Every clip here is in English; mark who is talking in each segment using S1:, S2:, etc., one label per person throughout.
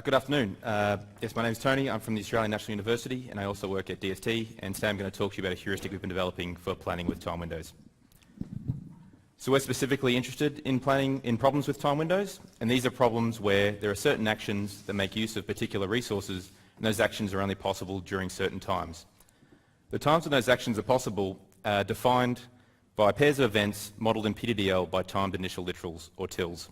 S1: Good afternoon. Yes, my name is Tony. I'm from the Australian National University and I also work at DST, and today I'm going to talk to you about a heuristic we've been developing for planning with time windows. So we're specifically interested in planning in problems with time windows, and these are problems where there are certain actions that make use of particular resources, and those actions are only possible during certain times. The times when those actions are possible are defined by pairs of events modelled in PDDL by timed initial literals, or TILs.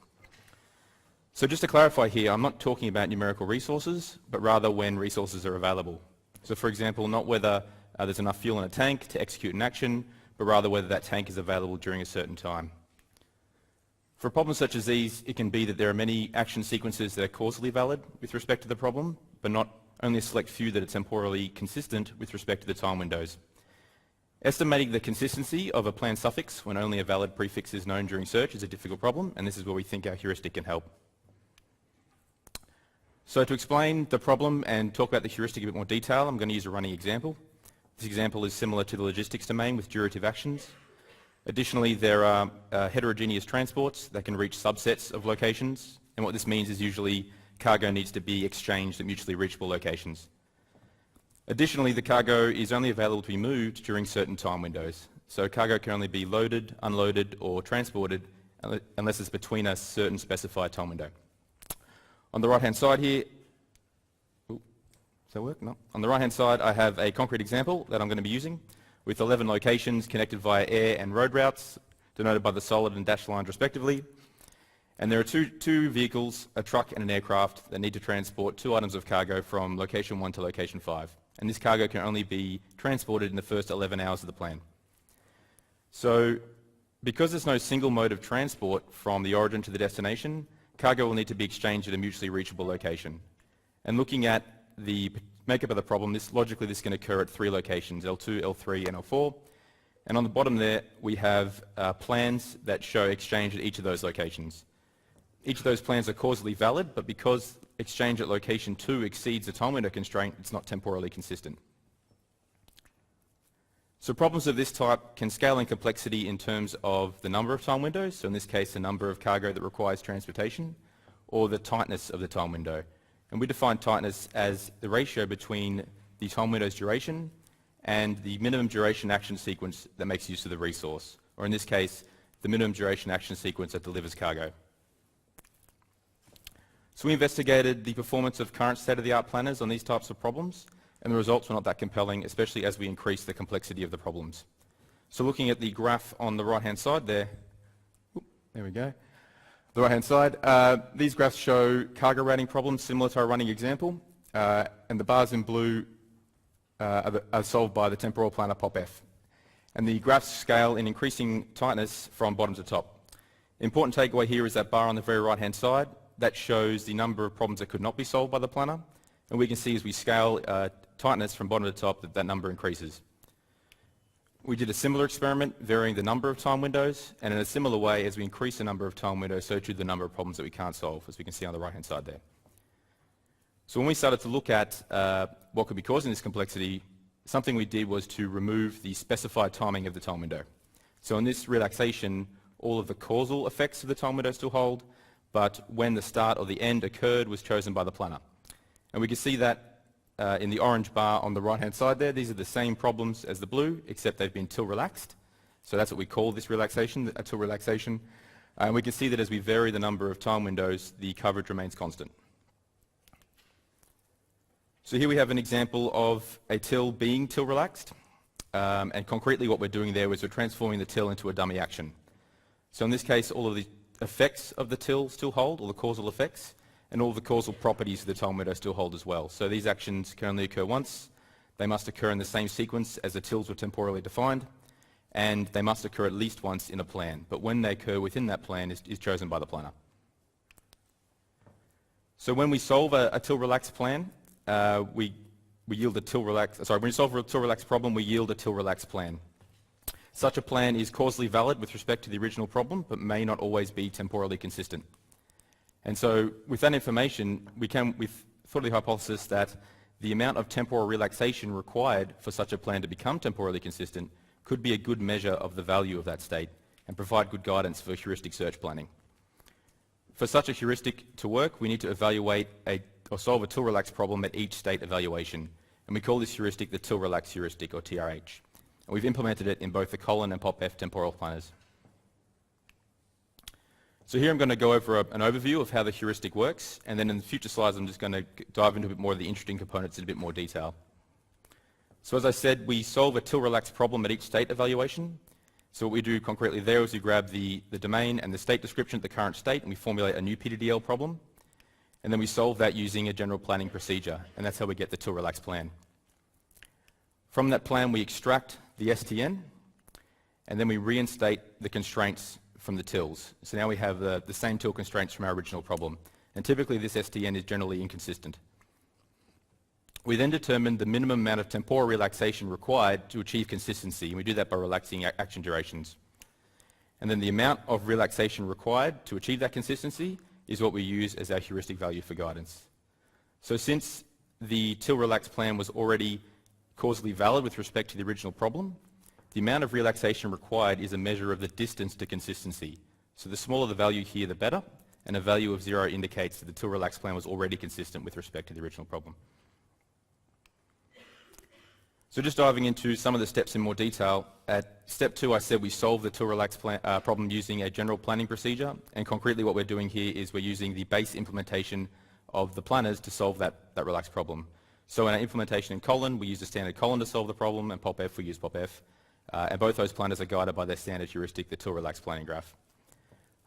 S1: So just to clarify here, I'm not talking about numerical resources, but rather when resources are available. So for example, not whether there's enough fuel in a tank to execute an action, but rather whether that tank is available during a certain time. For problems such as these, it can be that there are many action sequences that are causally valid with respect to the problem, but not only a select few that are temporally consistent with respect to the time windows. Estimating the consistency of a planned suffix when only a valid prefix is known during search is a difficult problem, and this is where we think our heuristic can help. So to explain the problem and talk about the heuristic in a bit more detail, I'm going to use a running example. This example is similar to the logistics domain with durative actions. Additionally, there are heterogeneous transports that can reach subsets of locations, and what this means is usually cargo needs to be exchanged at mutually reachable locations. Additionally, the cargo is only available to be moved during certain time windows. So cargo can only be loaded, unloaded, or transported unless it's between a certain specified time window. On the right-hand side here, does that work? No. On the right-hand side, I have a concrete example that I'm going to be using with 11 locations connected via air and road routes, denoted by the solid and dashed lines respectively. And there are two vehicles, a truck and an aircraft, that need to transport 2 items of cargo from location 1 to location 5. And this cargo can only be transported in the first 11 hours of the plan. So because there's no single mode of transport from the origin to the destination, cargo will need to be exchanged at a mutually reachable location. And looking at the makeup of the problem, logically this can occur at 3 locations, L2, L3 and L4. And on the bottom there we have plans that show exchange at each of those locations. Each of those plans are causally valid, but because exchange at location 2 exceeds the time window constraint, it's not temporally consistent. So problems of this type can scale in complexity in terms of the number of time windows, so in this case the number of cargo that requires transportation, or the tightness of the time window. And we define tightness as the ratio between the time window's duration and the minimum duration action sequence that makes use of the resource, or in this case the minimum duration action sequence that delivers cargo. So we investigated the performance of current state-of-the-art planners on these types of problems, and the results were not that compelling, especially as we increased the complexity of the problems. So looking at the graph on the right-hand side there, there we go, the right-hand side, these graphs show cargo routing problems similar to our running example, and the bars in blue are solved by the temporal planner POP-F. And the graphs scale in increasing tightness from bottom to top. Important takeaway here is that bar on the very right-hand side, that shows the number of problems that could not be solved by the planner, and we can see as we scale tightness from bottom to top that number increases. We did a similar experiment varying the number of time windows, and in a similar way as we increase the number of time windows, so too the number of problems that we can't solve, as we can see on the right hand side there. So when we started to look at what could be causing this complexity, something we did was to remove the specified timing of the time window. So in this relaxation, all of the causal effects of the time window still hold, but when the start or the end occurred was chosen by the planner. And we can see that in the orange bar on the right-hand side there, these are the same problems as the blue, except they've been TIL-relaxed. So that's what we call this relaxation, a TIL relaxation. And we can see that as we vary the number of time windows, the coverage remains constant. So here we have an example of a TIL being TIL-relaxed. And concretely what we're doing there is we're transforming the TIL into a dummy action. So in this case, all of the effects of the TIL still hold, all the causal effects, and all the causal properties of the time window still hold as well. So these actions can only occur once, they must occur in the same sequence as the TILs were temporally defined, and they must occur at least once in a plan. But when they occur within that plan is chosen by the planner. So when we solve a TIL-relaxed plan, we yield a TIL-relaxed, when we solve a TIL-relaxed problem, we yield a TIL-relaxed plan. Such a plan is causally valid with respect to the original problem, but may not always be temporally consistent. And so with that information, we've thought of the hypothesis that the amount of temporal relaxation required for such a plan to become temporally consistent could be a good measure of the value of that state and provide good guidance for heuristic search planning. For such a heuristic to work, we need to evaluate or solve a TIL-Relaxed problem at each state evaluation. And we call this heuristic the TIL-Relaxed Heuristic, or TRH. And we've implemented it in both the colon and POP-F temporal planners. So here I'm going to go over an overview of how the heuristic works, and then in the future slides I'm just going to dive into a bit more of the interesting components in a bit more detail. So as I said, we solve a TIL-Relaxed problem at each state evaluation. So what we do concretely there is we grab the domain and the state description at the current state, and we formulate a new PDDL problem. And then we solve that using a general planning procedure, and that's how we get the TIL-Relaxed plan. From that plan, we extract the STN, and then we reinstate the constraints from the TILs. So now we have the same TIL constraints from our original problem. And typically this STN is generally inconsistent. We then determine the minimum amount of temporal relaxation required to achieve consistency, and we do that by relaxing action durations. And then the amount of relaxation required to achieve that consistency is what we use as our heuristic value for guidance. So since the TIL-Relaxed plan was already causally valid with respect to the original problem, the amount of relaxation required is a measure of the distance to consistency. So the smaller the value here, the better, and a value of 0 indicates that the TIL-Relaxed plan was already consistent with respect to the original problem. So just diving into some of the steps in more detail, at step 2 I said we solve the TIL-Relaxed problem using a general planning procedure, and concretely what we're doing here is we're using the base implementation of the planners to solve that relaxed problem. So in our implementation in colon, we use the standard colon to solve the problem, and POP-F, we use POP-F. And both those planners are guided by their standard heuristic, the TIL-Relaxed planning graph.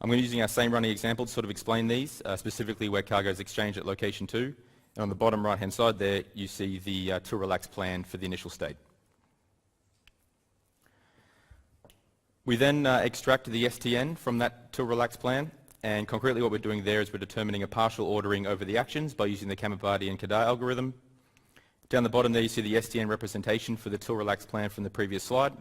S1: I'm going to be using our same running example to sort of explain these, specifically where cargo is exchanged at location 2. And on the bottom right hand side there, you see the TIL-Relaxed plan for the initial state. We then extract the STN from that TIL-Relaxed plan, and concretely what we're doing there is we're determining a partial ordering over the actions by using the Kamabadi and Kadar algorithm. Down the bottom there you see the STN representation for the TIL-Relaxed plan from the previous slide.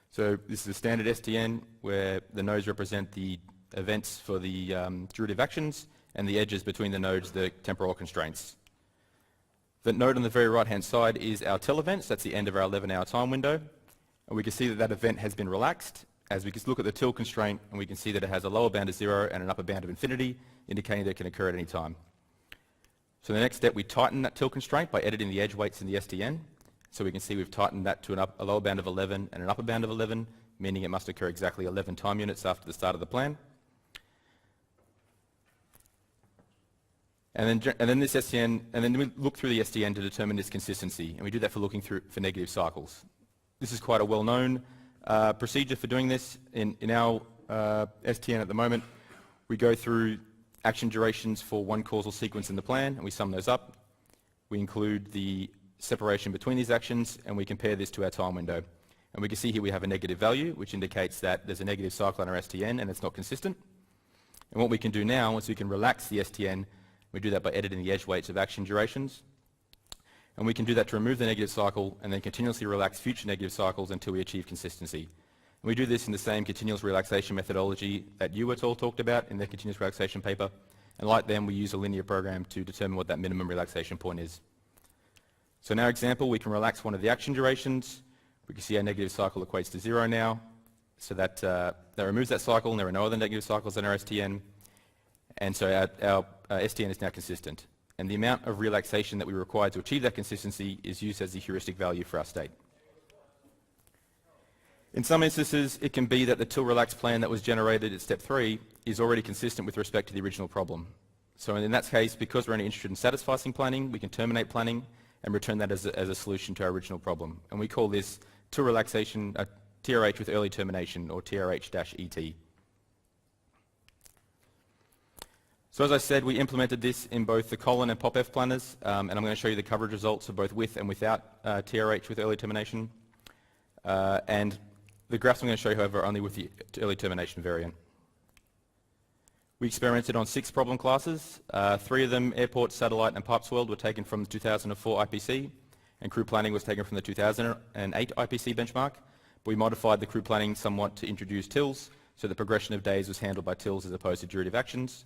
S1: So this is a standard STN where the nodes represent the events for the derivative actions, and the edges between the nodes the temporal constraints. The node on the very right hand side is our TIL events. That's the end of our 11-hour time window. And we can see that that event has been relaxed as we can look at the TIL constraint, and we can see that it has a lower bound of 0 and an upper bound of infinity, indicating that it can occur at any time. So the next step, we tighten that TIL constraint by editing the edge weights in the STN. So we can see we've tightened that to a lower bound of 11 and an upper bound of 11, meaning it must occur exactly 11 time units after the start of the plan. And then this STN, and then we look through the STN to determine its consistency, and we do that for looking through for negative cycles. This is quite a well-known procedure for doing this. In our STN at the moment, we go through action durations for one causal sequence in the plan, and we sum those up. We include the separation between these actions, and we compare this to our time window. And we can see here we have a negative value, which indicates that there's a negative cycle on our STN, and it's not consistent. And what we can do now is we can relax the STN. We do that by editing the edge weights of action durations. And we can do that to remove the negative cycle and then continuously relax future negative cycles until we achieve consistency. And we do this in the same continuous relaxation methodology that you et al. Talked about in their continuous relaxation paper. And like them, we use a linear program to determine what that minimum relaxation point is. So in our example, we can relax one of the action durations. We can see our negative cycle equates to 0 now. So that removes that cycle, and there are no other negative cycles in our STN. And so our STN is now consistent. And the amount of relaxation that we require to achieve that consistency is used as the heuristic value for our state. In some instances, it can be that the TIL-Relaxed plan that was generated at step 3 is already consistent with respect to the original problem. So in that case, because we're only interested in satisficing planning, we can terminate planning and return that as a solution to our original problem. And we call this TIL-Relaxation, TRH with early termination, or TRH-ET. So as I said, we implemented this in both the colon and POP-F planners, and I'm going to show you the coverage results of both with and without TRH with early termination. And the graphs I'm going to show you, however, are only with the early termination variant. We experimented on 6 problem classes. 3 of them, airport, satellite, and pipes world, were taken from the 2004 IPC, and crew planning was taken from the 2008 IPC benchmark. But we modified the crew planning somewhat to introduce TILs, so the progression of days was handled by TILs as opposed to derivative actions.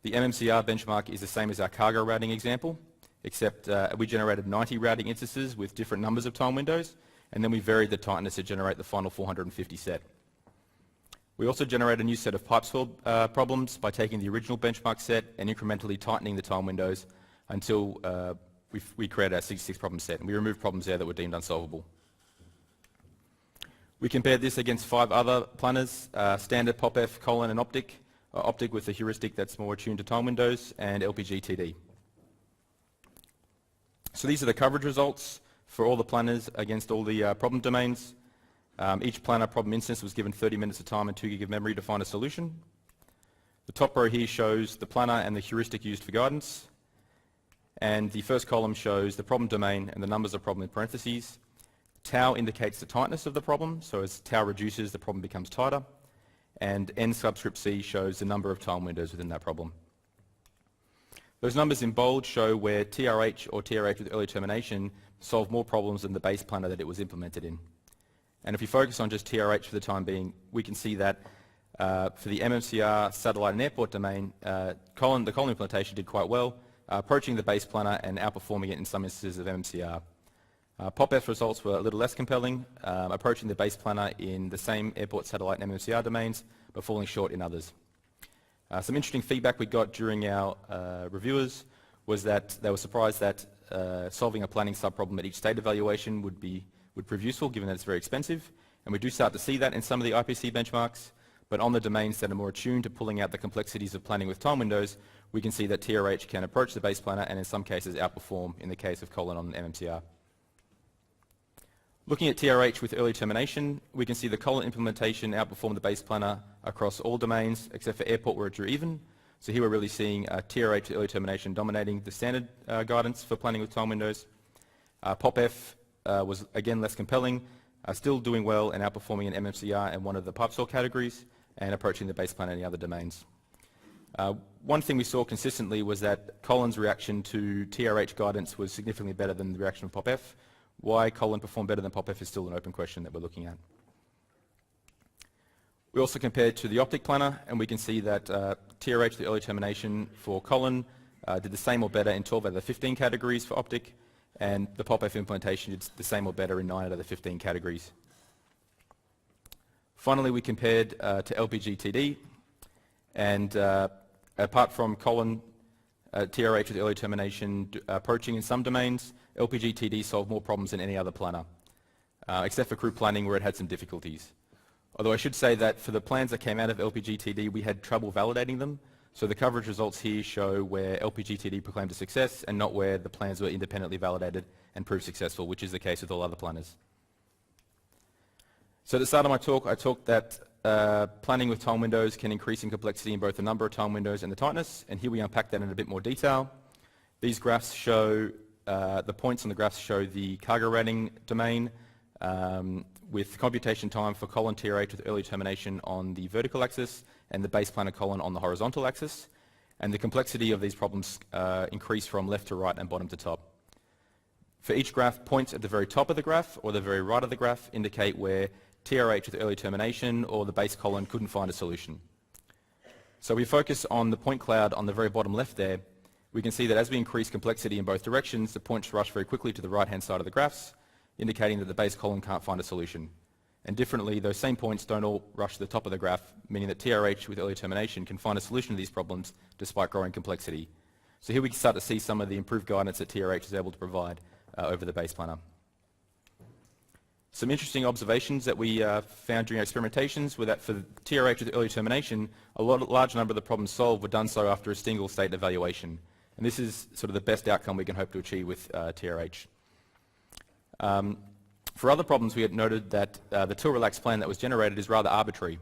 S1: The MMCR benchmark is the same as our cargo routing example, except we generated 90 routing instances with different numbers of time windows, and then we varied the tightness to generate the final 450 set. We also generate a new set of pipe swirl problems by taking the original benchmark set and incrementally tightening the time windows until we create our 66 problem set, and we remove problems there that were deemed unsolvable. We compared this against 5 other planners, standard POP-F, colon and optic, optic with a heuristic that's more attuned to time windows, and LPG-TD. So these are the coverage results for all the planners against all the problem domains. Each planner problem instance was given 30 minutes of time and 2 gig of memory to find a solution. The top row here shows the planner and the heuristic used for guidance. And the first column shows the problem domain and the numbers of problem in parentheses. Tau indicates the tightness of the problem, so as tau reduces, the problem becomes tighter. And n subscript c shows the number of time windows within that problem. Those numbers in bold show where TRH or TRH with early termination solved more problems than the base planner that it was implemented in. And if we focus on just TRH for the time being, we can see that for the MMCR, satellite and airport domain, the column implementation did quite well, approaching the base planner and outperforming it in some instances of MMCR. POP-F results were a little less compelling, approaching the base planner in the same airport, satellite and MMCR domains, but falling short in others. Some interesting feedback we got during our reviewers was that they were surprised that solving a planning subproblem at each state evaluation would prove useful, given that it's very expensive. And we do start to see that in some of the IPC benchmarks, but on the domains that are more attuned to pulling out the complexities of planning with time windows, we can see that TRH can approach the base planner and in some cases outperform in the case of colon on MMCR. Looking at TRH with early termination, we can see the colon implementation outperformed the base planner across all domains except for airport where it drew even. So here we're really seeing TRH with early termination dominating the standard guidance for planning with time windows. POP-F was again less compelling, still doing well and outperforming in MMCR and one of the pipe swirl categories and approaching the base planner in the other domains. One thing we saw consistently was that colon's reaction to TRH guidance was significantly better than the reaction of POP-F. Why colon performed better than POP-F is still an open question that we're looking at. We also compared to the optic planner, and we can see that TRH, the early termination for colon, did the same or better in 12 out of the 15 categories for optic, and the POP-F implementation did the same or better in 9 out of the 15 categories. Finally, we compared to LPG-TD, and apart from colon, TRH with early termination approaching in some domains, LPG-TD solved more problems than any other planner, except for crew planning where it had some difficulties. Although I should say that for the plans that came out of LPG-TD, we had trouble validating them, so the coverage results here show where LPG-TD proclaimed a success and not where the plans were independently validated and proved successful, which is the case with all other planners. So at the start of my talk, I talked that planning with time windows can increase in complexity in both the number of time windows and the tightness, and here we unpack that in a bit more detail. These graphs show, the points on the graphs show the cargo rating domain with computation time for colon TRH with early termination on the vertical axis and the base planner colon on the horizontal axis, and the complexity of these problems increase from left to right and bottom to top. For each graph, points at the very top of the graph or the very right of the graph indicate where TRH with early termination or the base colon couldn't find a solution. So we focus on the point cloud on the very bottom left there. We can see that as we increase complexity in both directions, the points rush very quickly to the right-hand side of the graphs, indicating that the base column can't find a solution. And differently, those same points don't all rush to the top of the graph, meaning that TRH with early termination can find a solution to these problems despite growing complexity. So here we can start to see some of the improved guidance that TRH is able to provide over the base planner. Some interesting observations that we found during our experimentations were that for TRH with early termination, a large number of the problems solved were done so after a single state evaluation. And this is sort of the best outcome we can hope to achieve with TRH. For other problems, we had noted that the TIL-Relaxed plan that was generated is rather arbitrary.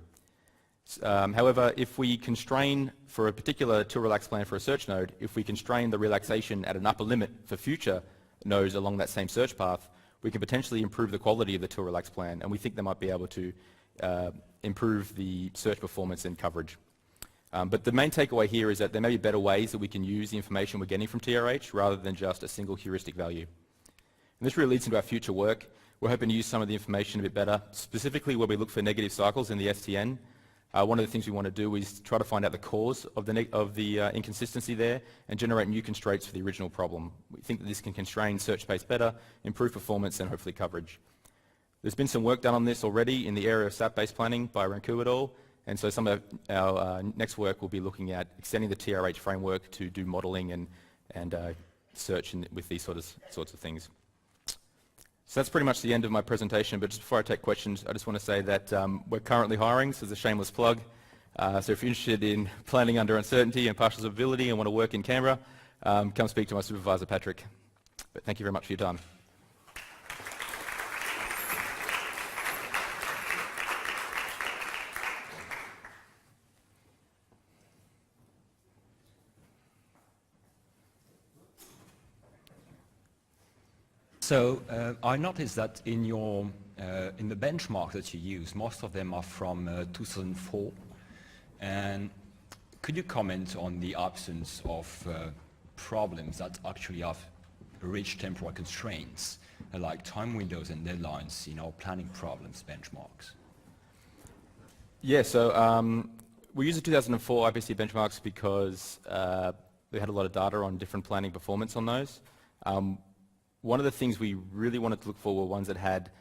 S1: However, if we constrain for a particular TIL-Relaxed plan for a search node, if we constrain the relaxation at an upper limit for future nodes along that same search path, we can potentially improve the quality of the TIL-Relaxed plan, and we think they might be able to improve the search performance and coverage. But the main takeaway here is that there may be better ways that we can use the information we're getting from TRH rather than just a single heuristic value. And this really leads into our future work. We're hoping to use some of the information a bit better, specifically where we look for negative cycles in the STN. One of the things we want to do is try to find out the cause of the inconsistency there and generate new constraints for the original problem. We think that this can constrain search space better, improve performance, and hopefully coverage. There's been some work done on this already in the area of SAP-based planning by Ranku et al. And so some of our next work will be looking at extending the TRH framework to do modeling and search with these sorts of things. So that's pretty much the end of my presentation, but just before I take questions, I just want to say that we're currently hiring, so it's a shameless plug. So if you're interested in planning under uncertainty and partial observability and want to work in Canberra, come speak to my supervisor, Patrik. But thank you very much for your time.
S2: So I noticed that in your in the benchmark that you use, most of them are from 2004. And could you comment on the absence of problems that actually have reached temporal constraints, like time windows and deadlines in our planning problems benchmarks?
S1: Yeah, so we use the 2004 IPC benchmarks because we had a lot of data on different planning performance on those. One of the things we really wanted to look for were ones that had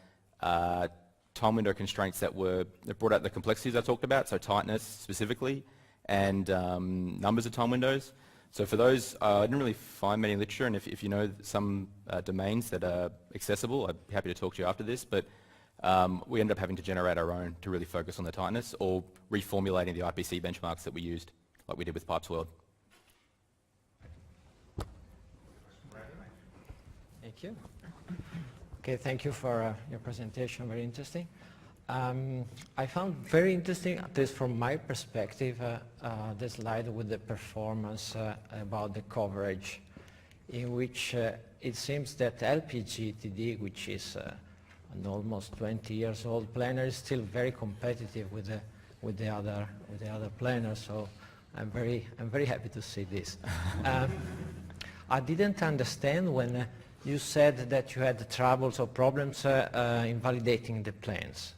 S1: time window constraints that brought out the complexities I talked about, so tightness specifically, and numbers of time windows. So for those, I didn't really find many literature, and if you know some domains that are accessible, I'd be happy to talk to you after this, but we ended up having to generate our own to really focus on the tightness, or reformulating the IPC benchmarks that we used, like we did with Pipes World.
S3: Thank you. Okay, thank you for your presentation, very interesting. I found very interesting, at least from my perspective, the slide with the performance about the coverage, in which it seems that LPGTD, which is an almost 20 years old planner, is still very competitive with the other planners. So I'm very happy to see this. I didn't understand when you said that you had troubles or problems in validating the plans.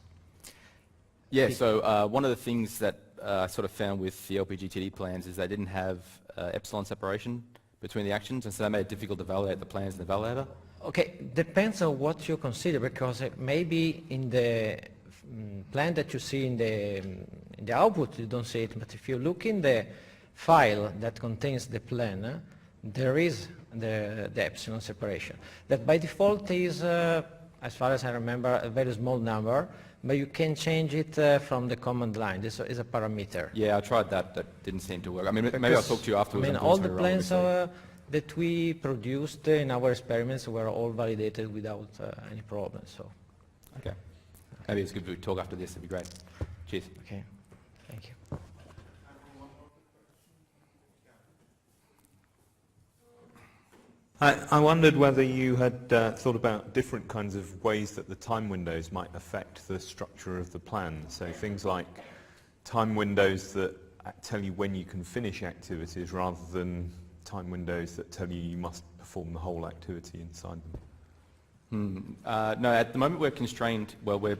S1: Yeah, so one of the things that I sort of found with the LPGTD plans is they didn't have epsilon separation between the actions, and so that made it difficult to validate the plans in the validator.
S3: Okay, depends on what you consider, because maybe in the plan that you see in the output you don't see it, but if you look in the file that contains the plan, there is the epsilon separation. That by default is, as far as I remember, a very small number, but you can change it from the command line. This is a parameter.
S1: Yeah, I tried that. That didn't seem to work. I mean, maybe I'll talk to you afterwards.
S3: I mean, all the plans that we produced in our experiments were all validated without any problems. So.
S1: Okay. Maybe it's good to talk after this. It'd be great. Cheers.
S3: Okay. Thank you.
S4: I wondered whether you had thought about different kinds of ways that the time windows might affect the structure of the plan. So things like time windows that tell you when you can finish activities rather than time windows that tell you must perform the whole activity inside them.
S1: No, at the moment we're constrained, well, we're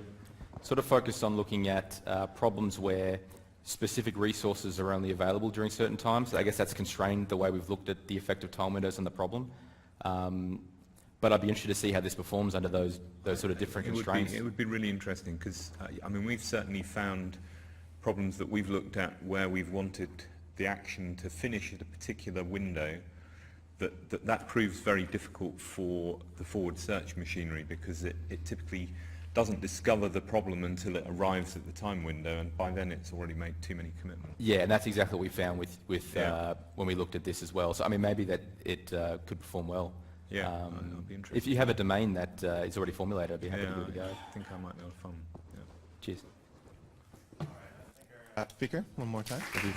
S1: sort of focused on looking at problems where specific resources are only available during certain times. So I guess that's constrained the way we've looked at the effect of time windows on the problem. But I'd be interested to see how this performs under those sort of different constraints.
S4: It would be really interesting because, I mean, we've certainly found problems that we've looked at where we've wanted the action to finish at a particular window, that proves very difficult for the forward search machinery because it typically doesn't discover the problem until it arrives at the time window, and by then it's already made too many commitments.
S1: Yeah, and that's exactly what we found with when we looked at this as well. So I mean, maybe that it could perform well.
S4: Yeah, I'd be interested.
S1: If you have a domain that is already formulated, I'd be happy to give it a go.
S4: I think I might be able to fun. Yeah.
S1: Cheers.
S5: Speaker, one more time.
S1: Thank you.